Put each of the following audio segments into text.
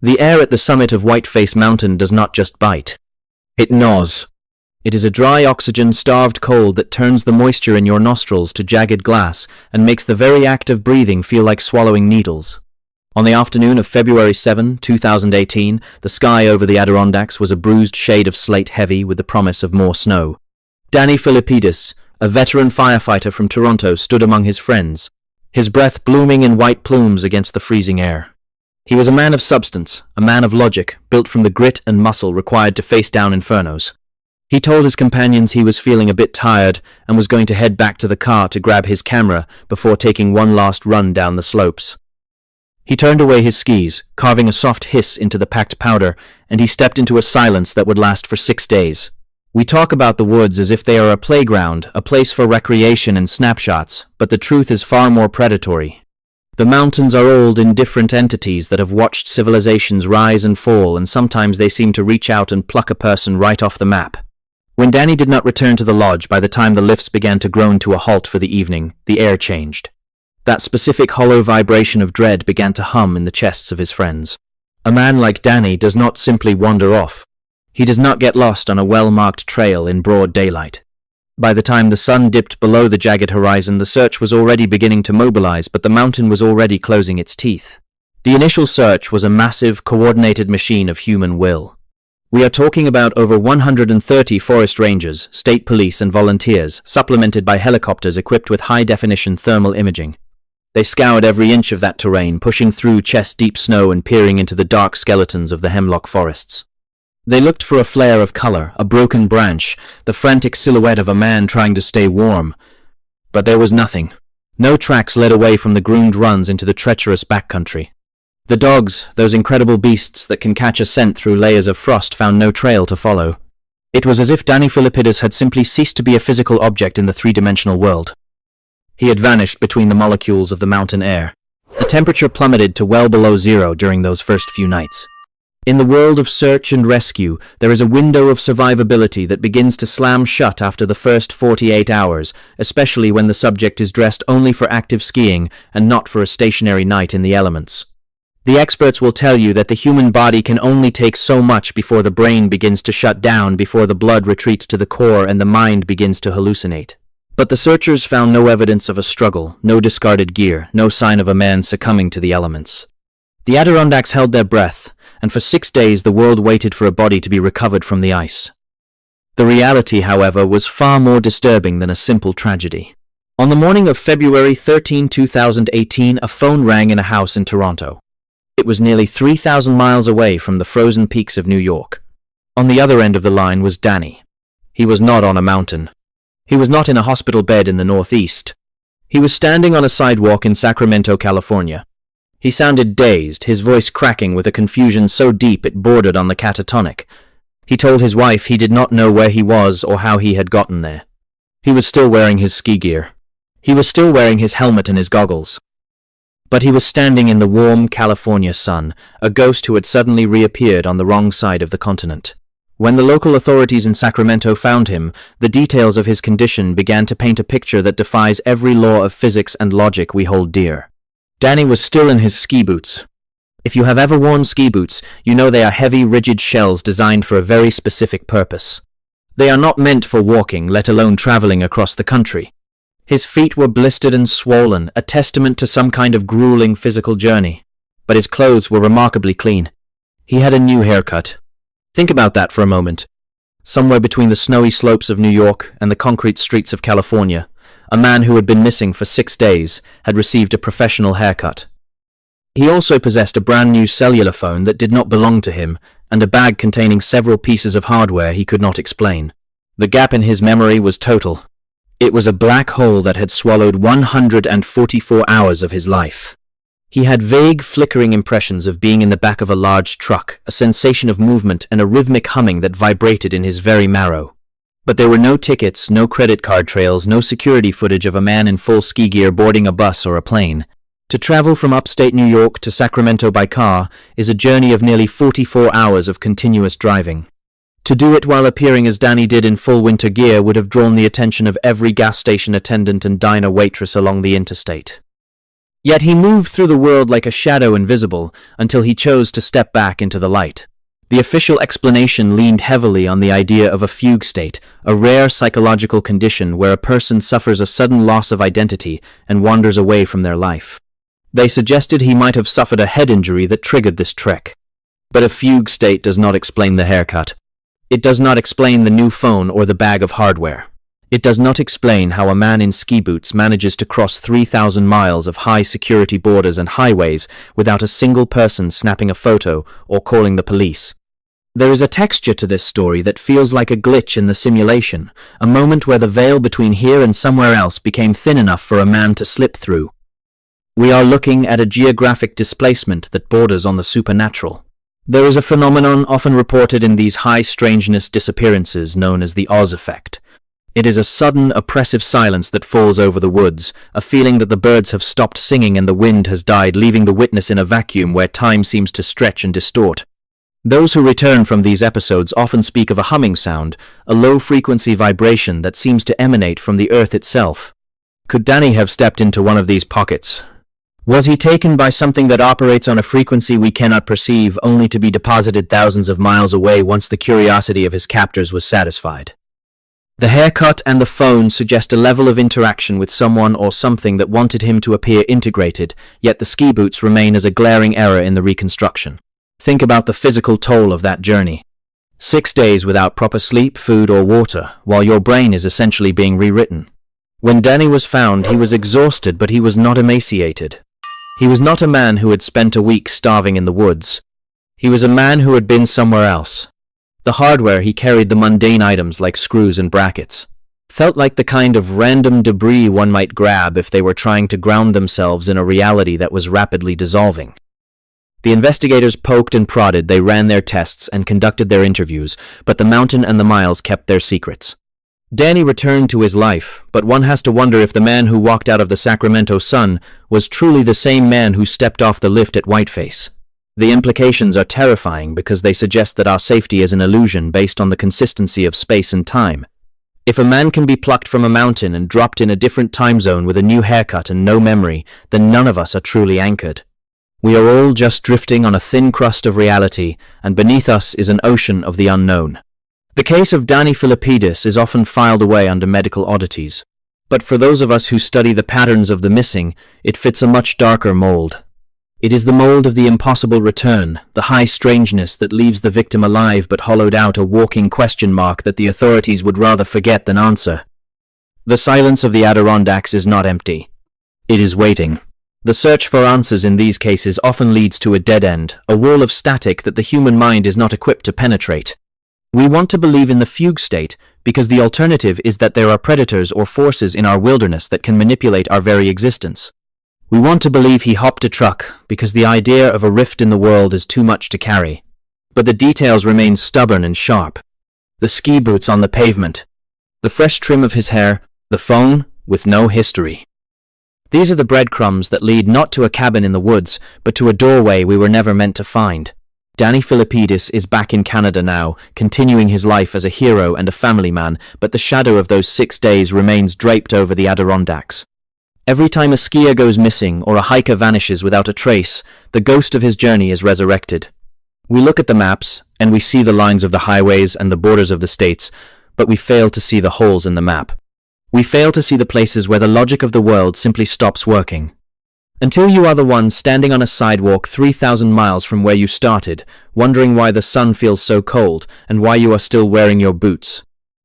The air at the summit of Whiteface Mountain does not just bite. It gnaws. It is a dry, oxygen-starved cold that turns the moisture in your nostrils to jagged glass and makes the very act of breathing feel like swallowing needles. On the afternoon of February 7, 2018, the sky over the Adirondacks was a bruised shade of slate heavy with the promise of more snow. Danny Philippidis, a veteran firefighter from Toronto, stood among his friends, his breath blooming in white plumes against the freezing air. He was a man of substance, a man of logic, built from the grit and muscle required to face down infernos. He told his companions he was feeling a bit tired and was going to head back to the car to grab his camera before taking one last run down the slopes. He turned away his skis, carving a soft hiss into the packed powder, and he stepped into a silence that would last for 6 days. We talk about the woods as if they are a playground, a place for recreation and snapshots, but the truth is far more predatory. The mountains are old, indifferent entities that have watched civilizations rise and fall, and sometimes they seem to reach out and pluck a person right off the map. When Danny did not return to the lodge by the time the lifts began to groan to a halt for the evening, the air changed. That specific hollow vibration of dread began to hum in the chests of his friends. A man like Danny does not simply wander off. He does not get lost on a well-marked trail in broad daylight. By the time the sun dipped below the jagged horizon, the search was already beginning to mobilize, but the mountain was already closing its teeth. The initial search was a massive, coordinated machine of human will. We are talking about over 130 forest rangers, state police, and volunteers, supplemented by helicopters equipped with high-definition thermal imaging. They scoured every inch of that terrain, pushing through chest-deep snow and peering into the dark skeletons of the hemlock forests. They looked for a flare of color, a broken branch, the frantic silhouette of a man trying to stay warm. But there was nothing. No tracks led away from the groomed runs into the treacherous backcountry. The dogs, those incredible beasts that can catch a scent through layers of frost, found no trail to follow. It was as if Danny Philippidis had simply ceased to be a physical object in the three-dimensional world. He had vanished between the molecules of the mountain air. The temperature plummeted to well below zero during those first few nights. In the world of search and rescue, there is a window of survivability that begins to slam shut after the first 48 hours, especially when the subject is dressed only for active skiing and not for a stationary night in the elements. The experts will tell you that the human body can only take so much before the brain begins to shut down, before the blood retreats to the core and the mind begins to hallucinate. But the searchers found no evidence of a struggle, no discarded gear, no sign of a man succumbing to the elements. The Adirondacks held their breath, and for 6 days the world waited for a body to be recovered from the ice. The reality, however, was far more disturbing than a simple tragedy. On the morning of February 13, 2018, a phone rang in a house in Toronto. It was nearly 3,000 miles away from the frozen peaks of New York. On the other end of the line was Danny. He was not on a mountain. He was not in a hospital bed in the Northeast. He was standing on a sidewalk in Sacramento, California. He sounded dazed, his voice cracking with a confusion so deep it bordered on the catatonic. He told his wife he did not know where he was or how he had gotten there. He was still wearing his ski gear. He was still wearing his helmet and his goggles. But he was standing in the warm California sun, a ghost who had suddenly reappeared on the wrong side of the continent. When the local authorities in Sacramento found him, the details of his condition began to paint a picture that defies every law of physics and logic we hold dear. Danny was still in his ski boots. If you have ever worn ski boots, you know they are heavy, rigid shells designed for a very specific purpose. They are not meant for walking, let alone traveling across the country. His feet were blistered and swollen, a testament to some kind of grueling physical journey. But his clothes were remarkably clean. He had a new haircut. Think about that for a moment. Somewhere between the snowy slopes of New York and the concrete streets of California, a man who had been missing for 6 days had received a professional haircut. He also possessed a brand new cellular phone that did not belong to him, and a bag containing several pieces of hardware he could not explain. The gap in his memory was total. It was a black hole that had swallowed 144 hours of his life. He had vague, flickering impressions of being in the back of a large truck, a sensation of movement and a rhythmic humming that vibrated in his very marrow. But there were no tickets, no credit card trails, no security footage of a man in full ski gear boarding a bus or a plane. To travel from upstate New York to Sacramento by car is a journey of nearly 44 hours of continuous driving. To do it while appearing as Danny did in full winter gear would have drawn the attention of every gas station attendant and diner waitress along the interstate. Yet he moved through the world like a shadow invisible until he chose to step back into the light. The official explanation leaned heavily on the idea of a fugue state, a rare psychological condition where a person suffers a sudden loss of identity and wanders away from their life. They suggested he might have suffered a head injury that triggered this trek. But a fugue state does not explain the haircut. It does not explain the new phone or the bag of hardware. It does not explain how a man in ski boots manages to cross 3,000 miles of high-security borders and highways without a single person snapping a photo or calling the police. There is a texture to this story that feels like a glitch in the simulation, a moment where the veil between here and somewhere else became thin enough for a man to slip through. We are looking at a geographic displacement that borders on the supernatural. There is a phenomenon often reported in these high-strangeness disappearances known as the Oz effect. It is a sudden, oppressive silence that falls over the woods, a feeling that the birds have stopped singing and the wind has died, leaving the witness in a vacuum where time seems to stretch and distort. Those who return from these episodes often speak of a humming sound, a low-frequency vibration that seems to emanate from the earth itself. Could Danny have stepped into one of these pockets? Was he taken by something that operates on a frequency we cannot perceive, only to be deposited thousands of miles away once the curiosity of his captors was satisfied? The haircut and the phone suggest a level of interaction with someone or something that wanted him to appear integrated, yet the ski boots remain as a glaring error in the reconstruction. Think about the physical toll of that journey. 6 days without proper sleep, food, or water, while your brain is essentially being rewritten. When Danny was found, he was exhausted, but he was not emaciated. He was not a man who had spent a week starving in the woods. He was a man who had been somewhere else. The hardware he carried, the mundane items like screws and brackets, felt like the kind of random debris one might grab if they were trying to ground themselves in a reality that was rapidly dissolving. The investigators poked and prodded, they ran their tests and conducted their interviews, but the mountain and the miles kept their secrets. Danny returned to his life, but one has to wonder if the man who walked out of the Sacramento sun was truly the same man who stepped off the lift at Whiteface. The implications are terrifying because they suggest that our safety is an illusion based on the consistency of space and time. If a man can be plucked from a mountain and dropped in a different time zone with a new haircut and no memory, then none of us are truly anchored. We are all just drifting on a thin crust of reality, and beneath us is an ocean of the unknown. The case of Danny Philippidis is often filed away under medical oddities, but for those of us who study the patterns of the missing, it fits a much darker mold. It is the mold of the impossible return, the high strangeness that leaves the victim alive but hollowed out, a walking question mark that the authorities would rather forget than answer. The silence of the Adirondacks is not empty. It is waiting. The search for answers in these cases often leads to a dead end, a wall of static that the human mind is not equipped to penetrate. We want to believe in the fugue state because the alternative is that there are predators or forces in our wilderness that can manipulate our very existence. We want to believe he hopped a truck because the idea of a rift in the world is too much to carry. But the details remain stubborn and sharp. The ski boots on the pavement, the fresh trim of his hair, the phone with no history. These are the breadcrumbs that lead not to a cabin in the woods, but to a doorway we were never meant to find. Danny Philippidis is back in Canada now, continuing his life as a hero and a family man, but the shadow of those 6 days remains draped over the Adirondacks. Every time a skier goes missing or a hiker vanishes without a trace, the ghost of his journey is resurrected. We look at the maps, and we see the lines of the highways and the borders of the states, but we fail to see the holes in the map. We fail to see the places where the logic of the world simply stops working. Until you are the one standing on a sidewalk 3,000 miles from where you started, wondering why the sun feels so cold and why you are still wearing your boots.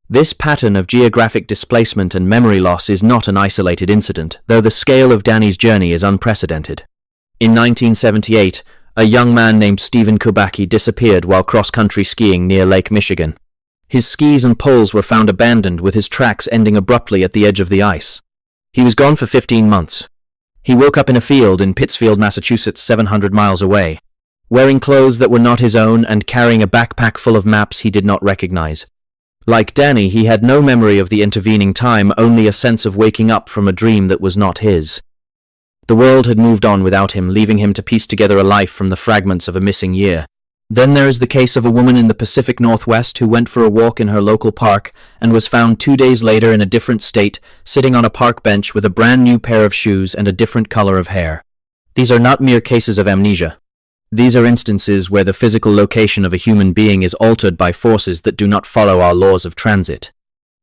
This pattern of geographic displacement and memory loss is not an isolated incident, though the scale of Danny's journey is unprecedented. In 1978, a young man named Stephen Kubacki disappeared while cross-country skiing near Lake Michigan. His skis and poles were found abandoned, with his tracks ending abruptly at the edge of the ice. He was gone for 15 months. He woke up in a field in Pittsfield, Massachusetts, 700 miles away, wearing clothes that were not his own and carrying a backpack full of maps he did not recognize. Like Danny, he had no memory of the intervening time, only a sense of waking up from a dream that was not his. The world had moved on without him, leaving him to piece together a life from the fragments of a missing year. Then there is the case of a woman in the Pacific Northwest who went for a walk in her local park and was found 2 days later in a different state, sitting on a park bench with a brand new pair of shoes and a different color of hair. These are not mere cases of amnesia. These are instances where the physical location of a human being is altered by forces that do not follow our laws of transit.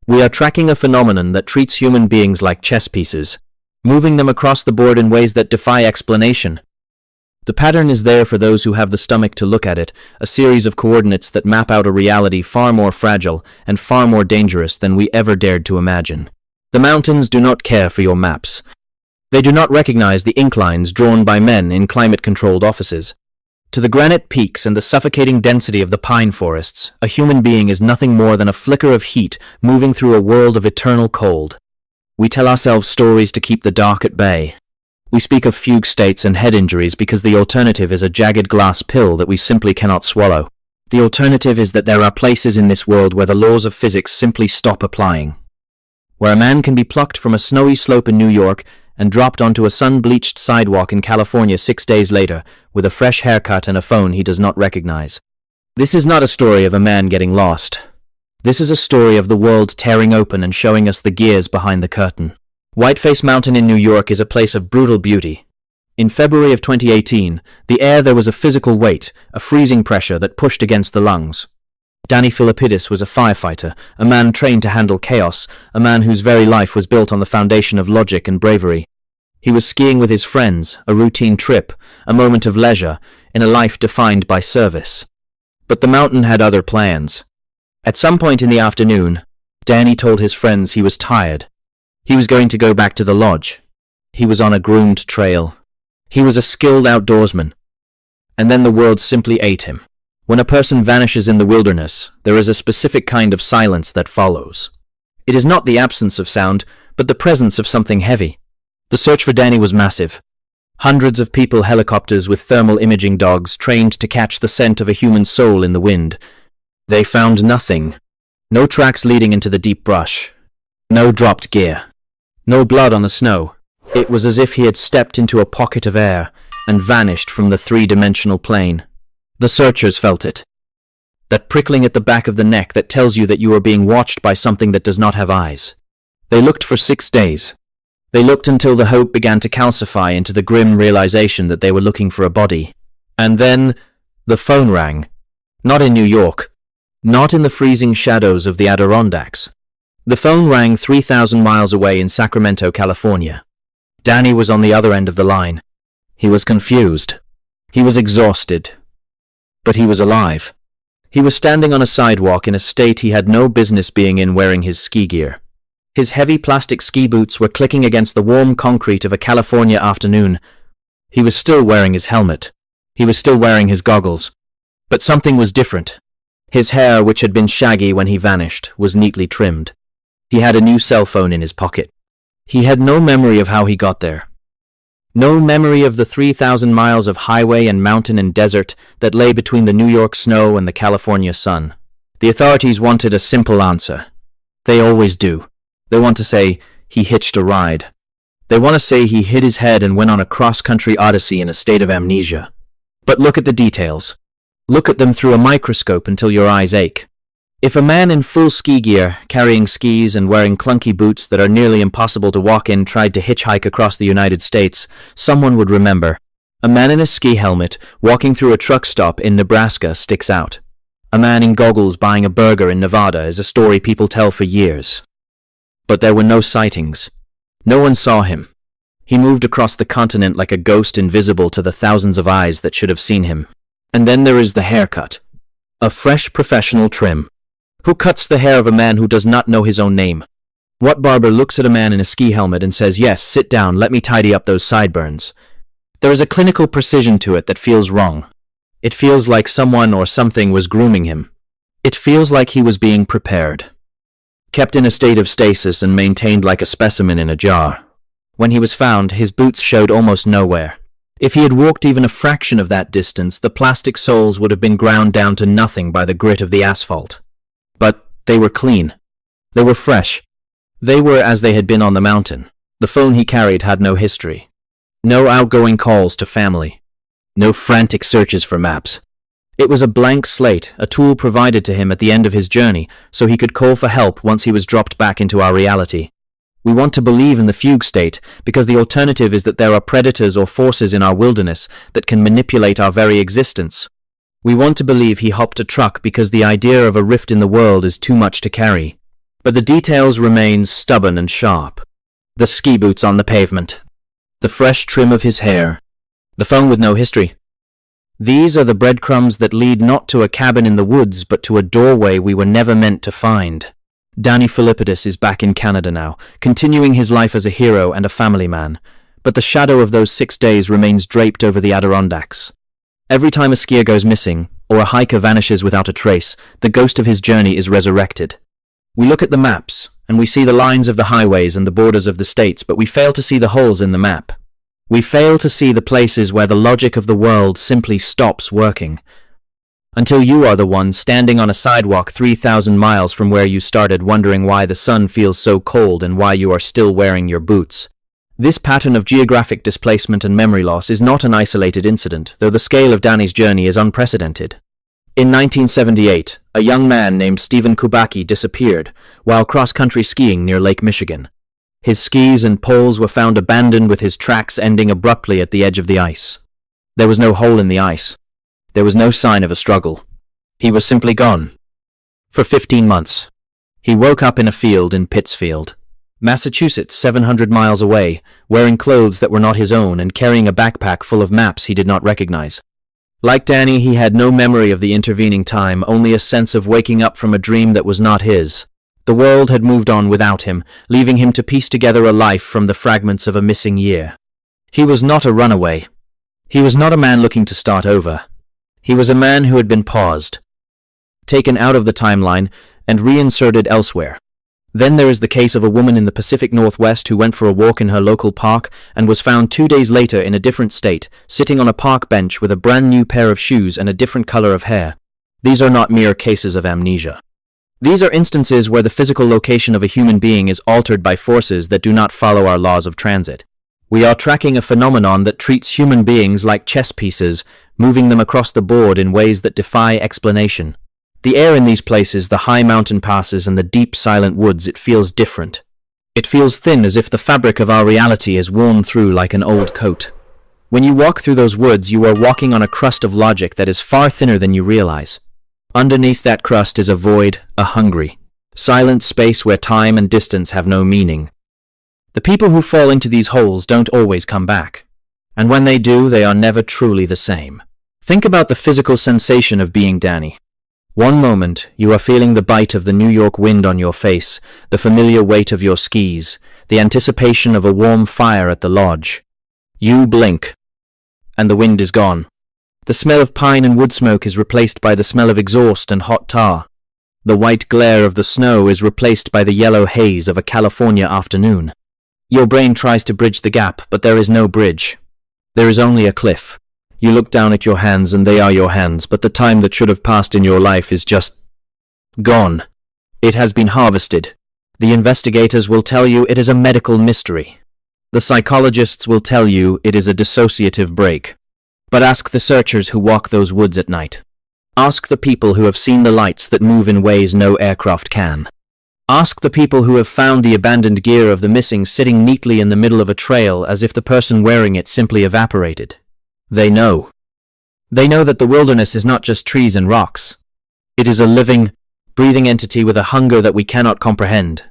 We are tracking a phenomenon that treats human beings like chess pieces, moving them across the board in ways that defy explanation. The pattern is there for those who have the stomach to look at it, a series of coordinates that map out a reality far more fragile and far more dangerous than we ever dared to imagine. The mountains do not care for your maps. They do not recognize the inclines drawn by men in climate-controlled offices. To the granite peaks and the suffocating density of the pine forests, a human being is nothing more than a flicker of heat moving through a world of eternal cold. We tell ourselves stories to keep the dark at bay. We speak of fugue states and head injuries because the alternative is a jagged glass pill that we simply cannot swallow. The alternative is that there are places in this world where the laws of physics simply stop applying. Where a man can be plucked from a snowy slope in New York and dropped onto a sun-bleached sidewalk in California 6 days later with a fresh haircut and a phone he does not recognize. This is not a story of a man getting lost. This is a story of the world tearing open and showing us the gears behind the curtain. Whiteface Mountain in New York is a place of brutal beauty. In February of 2018, the air there was a physical weight, a freezing pressure that pushed against the lungs. Danny Philippidis was a firefighter, a man trained to handle chaos, a man whose very life was built on the foundation of logic and bravery. He was skiing with his friends, a routine trip, a moment of leisure, in a life defined by service. But the mountain had other plans. At some point in the afternoon, Danny told his friends he was tired. He was going to go back to the lodge. He was on a groomed trail. He was a skilled outdoorsman. And then the world simply ate him. When a person vanishes in the wilderness, there is a specific kind of silence that follows. It is not the absence of sound, but the presence of something heavy. The search for Danny was massive. Hundreds of people, helicopters with thermal imaging dogs trained to catch the scent of a human soul in the wind. They found nothing. No tracks leading into the deep brush. No dropped gear. No blood on the snow. It was as if he had stepped into a pocket of air and vanished from the three-dimensional plane. The searchers felt it. That prickling at the back of the neck that tells you that you are being watched by something that does not have eyes. They looked for 6 days. They looked until the hope began to calcify into the grim realization that they were looking for a body. And then, the phone rang. Not in New York. Not in the freezing shadows of the Adirondacks. The phone rang 3,000 miles away in Sacramento, California. Danny was on the other end of the line. He was confused. He was exhausted. But he was alive. He was standing on a sidewalk in a state he had no business being in, wearing his ski gear. His heavy plastic ski boots were clicking against the warm concrete of a California afternoon. He was still wearing his helmet. He was still wearing his goggles. But something was different. His hair, which had been shaggy when he vanished, was neatly trimmed. He had a new cell phone in his pocket. He had no memory of how he got there. No memory of the 3,000 miles of highway and mountain and desert that lay between the New York snow and the California sun. The authorities wanted a simple answer. They always do. They want to say, he hitched a ride. They want to say he hit his head and went on a cross-country odyssey in a state of amnesia. But look at the details. Look at them through a microscope until your eyes ache. If a man in full ski gear, carrying skis and wearing clunky boots that are nearly impossible to walk in, tried to hitchhike across the United States, someone would remember. A man in a ski helmet walking through a truck stop in Nebraska sticks out. A man in goggles buying a burger in Nevada is a story people tell for years. But there were no sightings. No one saw him. He moved across the continent like a ghost, invisible to the thousands of eyes that should have seen him. And then there is the haircut. A fresh professional trim. Who cuts the hair of a man who does not know his own name? What barber looks at a man in a ski helmet and says, "Yes, sit down, let me tidy up those sideburns"? There is a clinical precision to it that feels wrong. It feels like someone or something was grooming him. It feels like he was being prepared. Kept in a state of stasis and maintained like a specimen in a jar. When he was found, his boots showed almost nowhere. If he had walked even a fraction of that distance, the plastic soles would have been ground down to nothing by the grit of the asphalt. But they were clean. They were fresh. They were as they had been on the mountain. The phone he carried had no history. No outgoing calls to family. No frantic searches for maps. It was a blank slate, a tool provided to him at the end of his journey, so he could call for help once he was dropped back into our reality. We want to believe in the fugue state because the alternative is that there are predators or forces in our wilderness that can manipulate our very existence. We want to believe he hopped a truck because the idea of a rift in the world is too much to carry. But the details remain stubborn and sharp. The ski boots on the pavement. The fresh trim of his hair. The phone with no history. These are the breadcrumbs that lead not to a cabin in the woods but to a doorway we were never meant to find. Danny Philippidis is back in Canada now, continuing his life as a hero and a family man, but the shadow of those 6 days remains draped over the Adirondacks. Every time a skier goes missing, or a hiker vanishes without a trace, the ghost of his journey is resurrected. We look at the maps, and we see the lines of the highways and the borders of the states, but we fail to see the holes in the map. We fail to see the places where the logic of the world simply stops working. Until you are the one standing on a sidewalk 3,000 miles from where you started, wondering why the sun feels so cold and why you are still wearing your boots. This pattern of geographic displacement and memory loss is not an isolated incident, though the scale of Danny's journey is unprecedented. In 1978, a young man named Stephen Kubacki disappeared while cross-country skiing near Lake Michigan. His skis and poles were found abandoned with his tracks ending abruptly at the edge of the ice. There was no hole in the ice. There was no sign of a struggle. He was simply gone. For 15 months. He woke up in a field in Pittsfield, Massachusetts, 700 miles away, wearing clothes that were not his own and carrying a backpack full of maps he did not recognize. Like Danny, he had no memory of the intervening time, only a sense of waking up from a dream that was not his. The world had moved on without him, leaving him to piece together a life from the fragments of a missing year. He was not a runaway. He was not a man looking to start over. He was a man who had been paused, taken out of the timeline, and reinserted elsewhere. Then there is the case of a woman in the Pacific Northwest who went for a walk in her local park and was found 2 days later in a different state, sitting on a park bench with a brand new pair of shoes and a different color of hair. These are not mere cases of amnesia. These are instances where the physical location of a human being is altered by forces that do not follow our laws of transit. We are tracking a phenomenon that treats human beings like chess pieces, moving them across the board in ways that defy explanation. The air in these places, the high mountain passes and the deep silent woods, it feels different. It feels thin, as if the fabric of our reality is worn through like an old coat. When you walk through those woods, you are walking on a crust of logic that is far thinner than you realize. Underneath that crust is a void, a hungry, silent space where time and distance have no meaning. The people who fall into these holes don't always come back. And when they do, they are never truly the same. Think about the physical sensation of being Danny. One moment, you are feeling the bite of the New York wind on your face, the familiar weight of your skis, the anticipation of a warm fire at the lodge. You blink, and the wind is gone. The smell of pine and wood smoke is replaced by the smell of exhaust and hot tar. The white glare of the snow is replaced by the yellow haze of a California afternoon. Your brain tries to bridge the gap, but there is no bridge. There is only a cliff. You look down at your hands and they are your hands, but the time that should have passed in your life is just gone. It has been harvested. The investigators will tell you it is a medical mystery. The psychologists will tell you it is a dissociative break. But ask the searchers who walk those woods at night. Ask the people who have seen the lights that move in ways no aircraft can. Ask the people who have found the abandoned gear of the missing sitting neatly in the middle of a trail as if the person wearing it simply evaporated. They know. They know that the wilderness is not just trees and rocks. It is a living, breathing entity with a hunger that we cannot comprehend.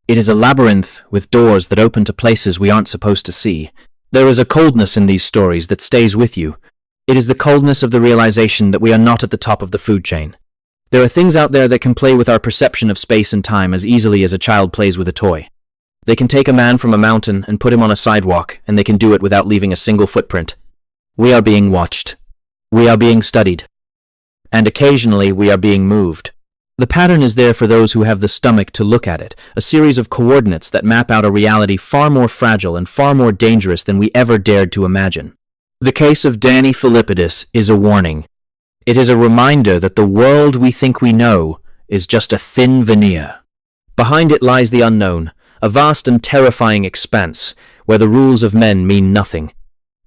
It is a labyrinth with doors that open to places we aren't supposed to see. There is a coldness in these stories that stays with you. It is the coldness of the realization that we are not at the top of the food chain. There are things out there that can play with our perception of space and time as easily as a child plays with a toy. They can take a man from a mountain and put him on a sidewalk, and they can do it without leaving a single footprint. We are being watched. We are being studied. And occasionally we are being moved. The pattern is there for those who have the stomach to look at it, a series of coordinates that map out a reality far more fragile and far more dangerous than we ever dared to imagine. The case of Danny Philippidis is a warning. It is a reminder that the world we think we know is just a thin veneer. Behind it lies the unknown, a vast and terrifying expanse where the rules of men mean nothing.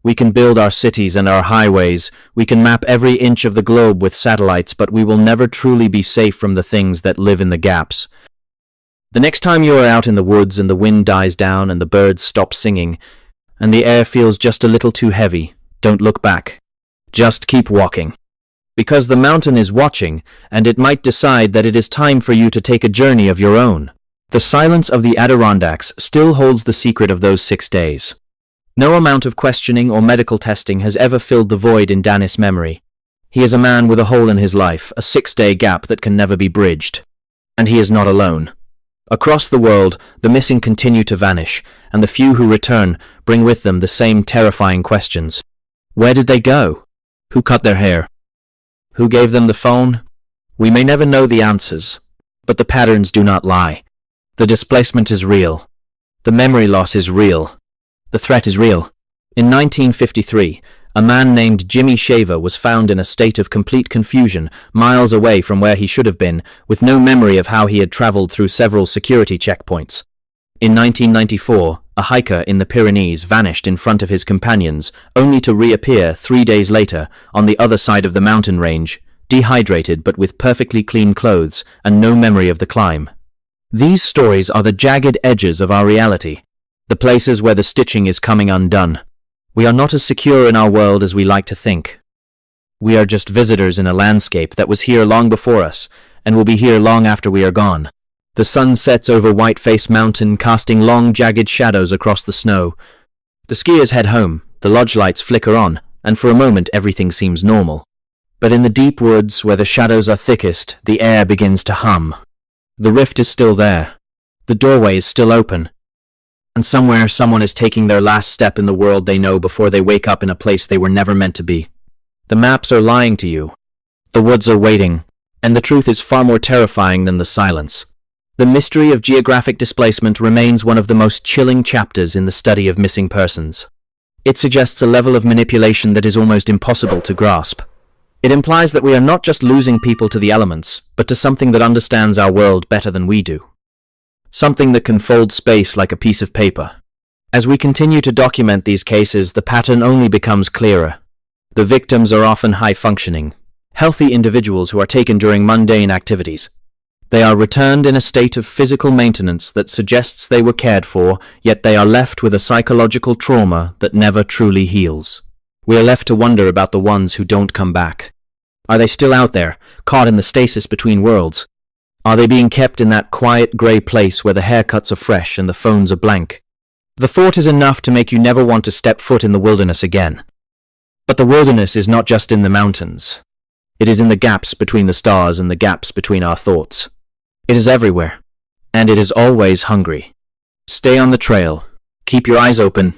We can build our cities and our highways, we can map every inch of the globe with satellites, but we will never truly be safe from the things that live in the gaps. The next time you are out in the woods and the wind dies down and the birds stop singing, and the air feels just a little too heavy, don't look back. Just keep walking. Because the mountain is watching, and it might decide that it is time for you to take a journey of your own. The silence of the Adirondacks still holds the secret of those 6 days. No amount of questioning or medical testing has ever filled the void in Danis' memory. He is a man with a hole in his life, a 6-day gap that can never be bridged. And he is not alone. Across the world, the missing continue to vanish, and the few who return bring with them the same terrifying questions. Where did they go? Who cut their hair? Who gave them the phone? We may never know the answers, but the patterns do not lie. The displacement is real. The memory loss is real. The threat is real. In 1953, a man named Jimmy Shaver was found in a state of complete confusion, miles away from where he should have been, with no memory of how he had traveled through several security checkpoints. In 1994, a hiker in the Pyrenees vanished in front of his companions, only to reappear 3 days later on the other side of the mountain range, dehydrated but with perfectly clean clothes and no memory of the climb. These stories are the jagged edges of our reality, the places where the stitching is coming undone. We are not as secure in our world as we like to think. We are just visitors in a landscape that was here long before us, and will be here long after we are gone. The sun sets over Whiteface Mountain, casting long, jagged shadows across the snow. The skiers head home, the lodge lights flicker on, and for a moment everything seems normal. But in the deep woods, where the shadows are thickest, the air begins to hum. The rift is still there. The doorway is still open. And somewhere someone is taking their last step in the world they know before they wake up in a place they were never meant to be. The maps are lying to you. The woods are waiting. And the truth is far more terrifying than the silence. The mystery of geographic displacement remains one of the most chilling chapters in the study of missing persons. It suggests a level of manipulation that is almost impossible to grasp. It implies that we are not just losing people to the elements, but to something that understands our world better than we do. Something that can fold space like a piece of paper. As we continue to document these cases, the pattern only becomes clearer. The victims are often high-functioning, healthy individuals who are taken during mundane activities. They are returned in a state of physical maintenance that suggests they were cared for, yet they are left with a psychological trauma that never truly heals. We are left to wonder about the ones who don't come back. Are they still out there, caught in the stasis between worlds? Are they being kept in that quiet grey place where the haircuts are fresh and the phones are blank? The thought is enough to make you never want to step foot in the wilderness again. But the wilderness is not just in the mountains. It is in the gaps between the stars and the gaps between our thoughts. It is everywhere, and it is always hungry. Stay on the trail, keep your eyes open,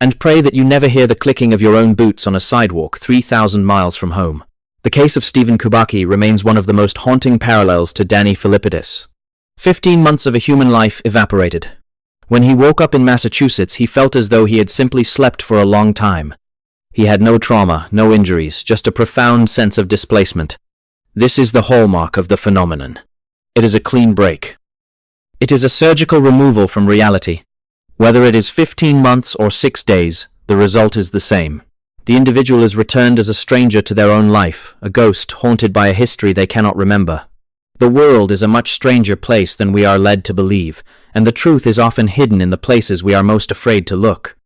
and pray that you never hear the clicking of your own boots on a sidewalk 3,000 miles from home. The case of Stephen Kubacki remains one of the most haunting parallels to Danny Philippidis. 15 months of a human life evaporated. When he woke up in Massachusetts, he felt as though he had simply slept for a long time. He had no trauma, no injuries, just a profound sense of displacement. This is the hallmark of the phenomenon. It is a clean break. It is a surgical removal from reality. Whether it is 15 months or 6 days, the result is the same. The individual is returned as a stranger to their own life, a ghost haunted by a history they cannot remember. The world is a much stranger place than we are led to believe, and the truth is often hidden in the places we are most afraid to look.